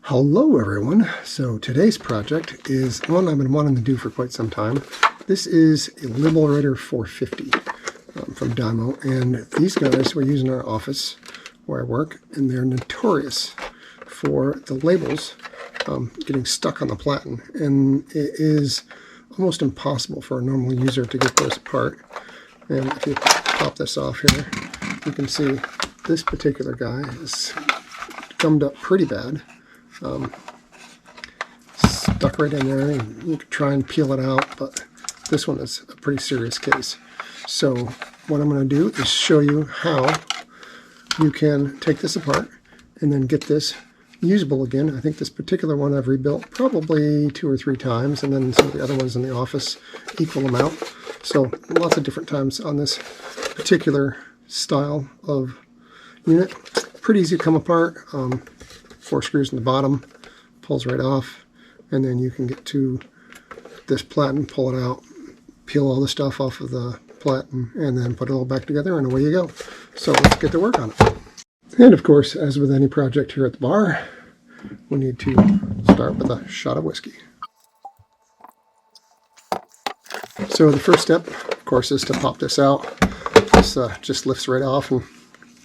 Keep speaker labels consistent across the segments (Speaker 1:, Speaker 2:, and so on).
Speaker 1: Hello everyone. So today's project is one I've been wanting to do for quite some time. This is a LabelWriter 450 from Dymo, and these guys we use in our office where I work, and they're notorious for the labels getting stuck on the platen, and it is almost impossible for a normal user to get those apart. And if you pop this off here, you can see this particular guy is gummed up pretty bad. Stuck right in there, and you could try and peel it out, but this one is a pretty serious case. So what I'm going to do is show you how you can take this apart and then get this usable again. I think this particular one I've rebuilt probably 2 or 3 times, and then some of the other ones in the office equal amount. So lots of different times on this particular style of unit. Pretty easy to come apart. 4 screws in the bottom, pulls right off, and then you can get to this platen, pull it out, peel all the stuff off of the platen, and then put it all back together, and away you go. So let's get to work on it. And of course, as with any project here at the bar, we need to start with a shot of whiskey. So the first step, of course, is to pop this out. This just lifts right off and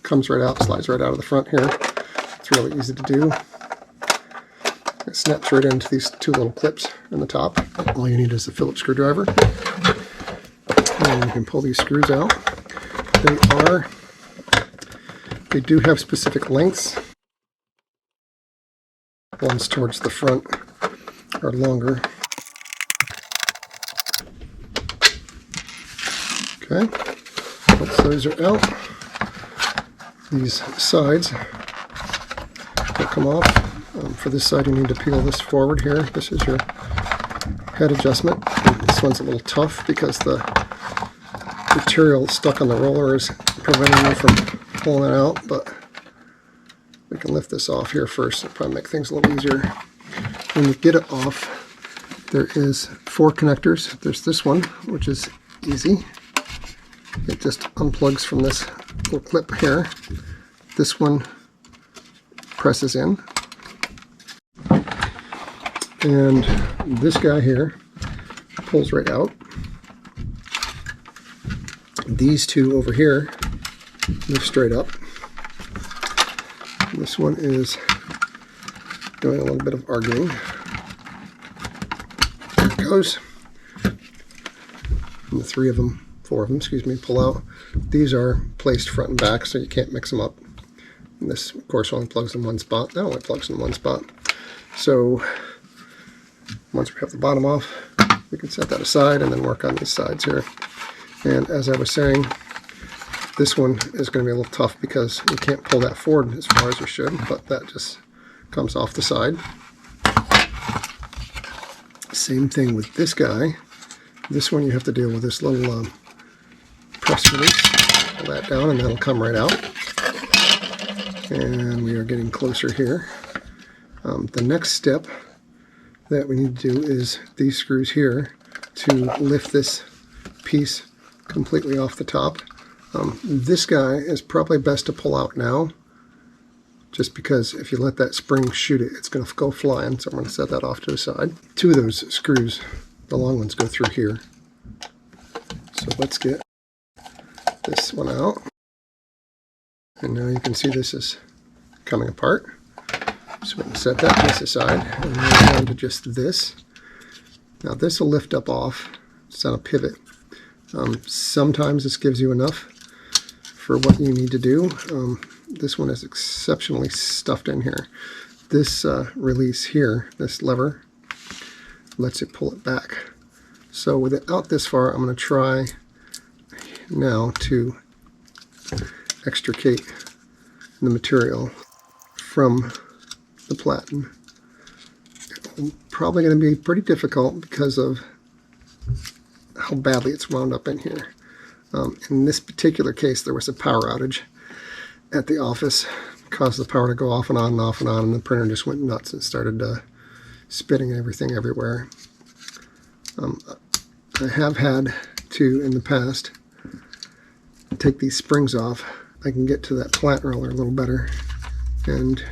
Speaker 1: comes right out, slides right out of the front here. It's really easy to do. It snaps right into these 2 little clips in the top. All you need is a Phillips screwdriver. And you can pull these screws out. They do have specific lengths. Ones towards the front are longer. Okay, once those are out, these sides will come off. For this side, you need to peel this forward here. This is your head adjustment. This one's a little tough because the material stuck on the roller is preventing you from pulling it out, but we can lift this off here first. It'll probably make things a little easier. When you get it off, there is 4 connectors. There's this one, which is easy. It just unplugs from this little clip here. This one presses in. And this guy here pulls right out. These 2 over here move straight up. This one is doing a little bit of arguing. There it goes. And the 4 of them, excuse me, pull out. These are placed front and back, so you can't mix them up. And this, of course, only plugs in one spot. That only plugs in one spot. So once we have the bottom off, we can set that aside and then work on these sides here. And as I was saying, this one is going to be a little tough because you can't pull that forward as far as you should, but that just comes off the side. Same thing with this guy. This one you have to deal with this little press release. Pull that down and that'll come right out. And we are getting closer here. The next step that we need to do is these screws here to lift this piece completely off the top. This guy is probably best to pull out now, just because if you let that spring shoot it, it's going to go flying. So I'm going to set that off to the side. 2 of those screws, the long ones, go through here. So let's get this one out. And now you can see this is coming apart. So we can set that piece aside and move on to just this. Now this will lift up off. It's on a pivot. Sometimes this gives you enough for what you need to do. This one is exceptionally stuffed in here. This release here, this lever, lets it pull it back. So with it out this far, I'm going to try now to extricate the material from the platen. It's probably going to be pretty difficult because of how badly it's wound up in here. In this particular case, there was a power outage at the office, caused the power to go off and on and off and on, and the printer just went nuts and started spitting everything everywhere. I have had to, in the past, take these springs off. I can get to that plant roller a little better, and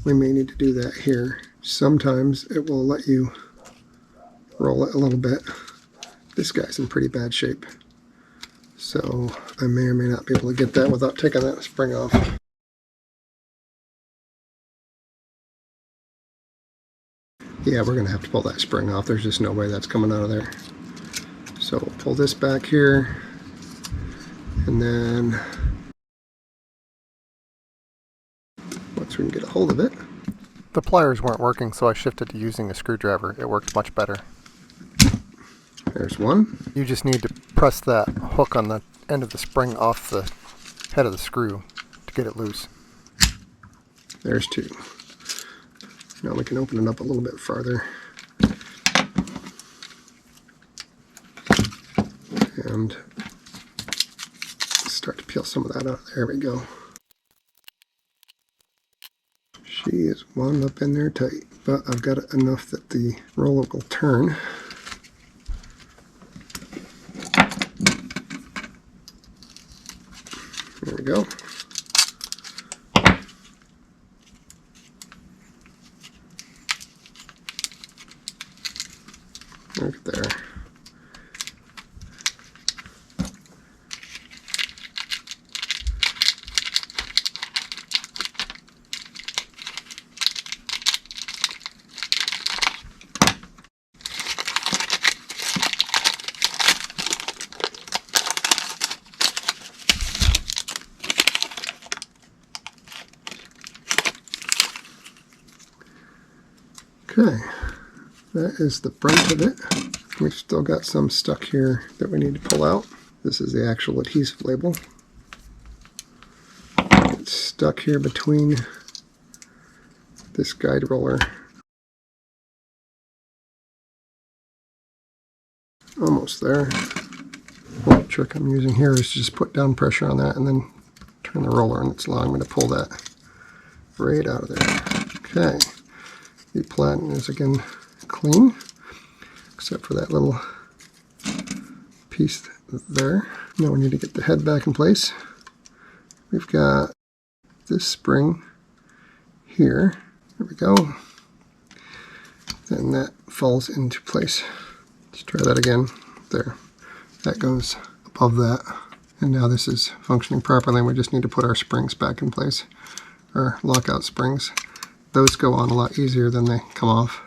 Speaker 1: we may need to do that here. Sometimes it will let you roll it a little bit. This guy's in pretty bad shape, so I may or may not be able to get that without taking that spring off. Yeah, we're going to have to pull that spring off. There's just no way that's coming out of there. So we'll pull this back here, and then once we can get a hold of it.
Speaker 2: The pliers weren't working, so I shifted to using a screwdriver. It worked much better.
Speaker 1: There's one.
Speaker 2: You just need to press that hook on the end of the spring off the head of the screw to get it loose.
Speaker 1: There's two. Now we can open it up a little bit farther. And start to peel some of that out. There we go. She is wound up in there tight, but I've got it enough that the roller will turn. There we go. Look there. Okay, that is the brunt of it. We've still got some stuck here that we need to pull out. This is the actual adhesive label. It's stuck here between this guide roller. Almost there. The trick I'm using here is just put down pressure on that and then turn the roller, and it's allowing me to pull that right out of there. Okay. The platen is again clean, except for that little piece there. Now we need to get the head back in place. We've got this spring here. There we go. And that falls into place. Let's try that again. There. That goes above that. And now this is functioning properly. We just need to put our springs back in place, our lockout springs. Those go on a lot easier than they come off.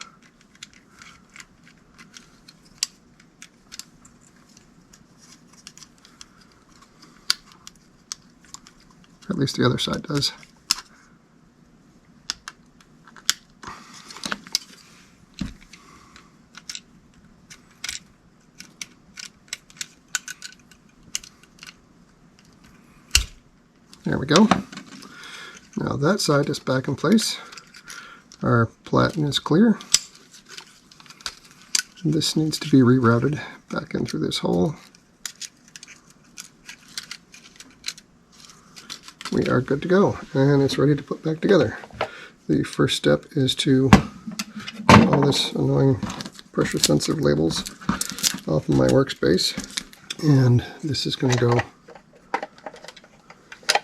Speaker 1: At least the other side does. There we go. Now that side is back in place. Our platen is clear. And this needs to be rerouted back in through this hole. We are good to go, and it's ready to put back together. The first step is to get all this annoying pressure sensitive labels off of my workspace, and this is going to go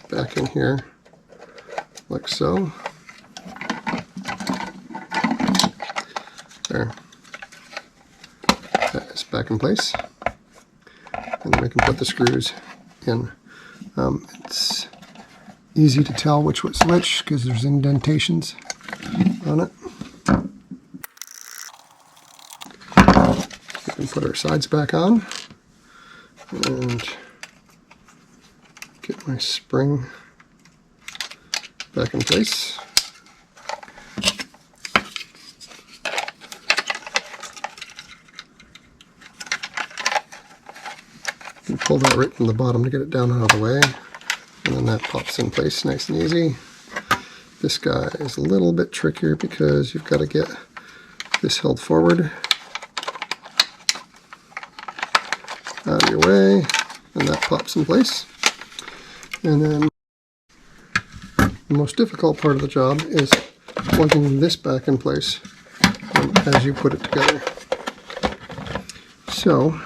Speaker 1: back in here like so. There. That is back in place. And then we can put the screws in. It's easy to tell which was which because there's indentations on it. We can put our sides back on and get my spring back in place. You pull that right from the bottom to get it down out of the way, and then that pops in place nice and easy. This guy is a little bit trickier because you've got to get this held forward out of your way, and that pops in place. And then the most difficult part of the job is plugging this back in place as you put it together. So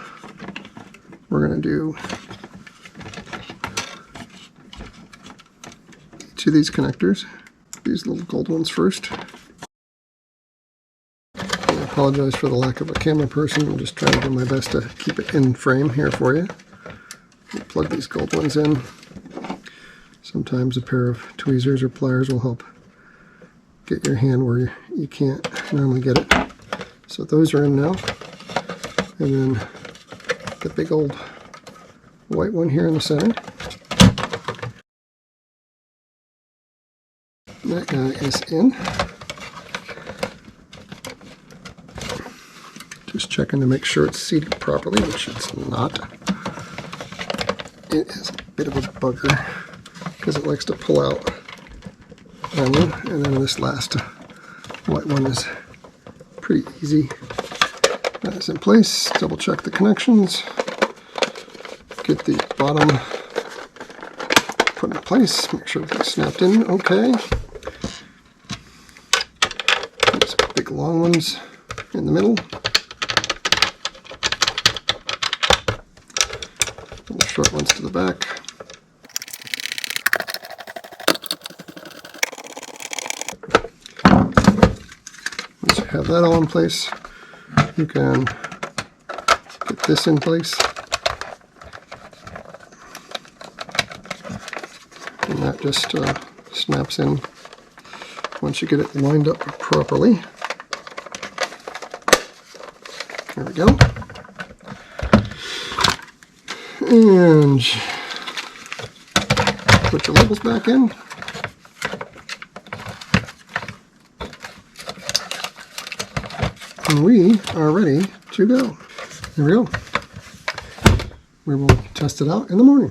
Speaker 1: we're going to do each of these connectors these little gold ones first. I apologize for the lack of a camera person. I'm just trying to do my best to keep it in frame here for you. We'll plug these gold ones in. Sometimes a pair of tweezers or pliers will help get your hand where you can't normally get it. So those are in now. And then the big old white one here in the center. That guy is in. Just checking to make sure it's seated properly, which it's not. It is a bit of a bugger because it likes to pull out on you. And then this last white one is pretty easy. That is in place. Double check the connections. Get the bottom put in place. Make sure everything's snapped in okay. These big long ones in the middle. And the short ones to the back. Once you have that all in place, you can get this in place. And that just snaps in once you get it lined up properly. There we go. And put your labels back in. And we are ready to go. There we go. We will test it out in the morning.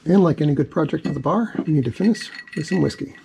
Speaker 1: And like any good project at the bar, you need to finish with some whiskey.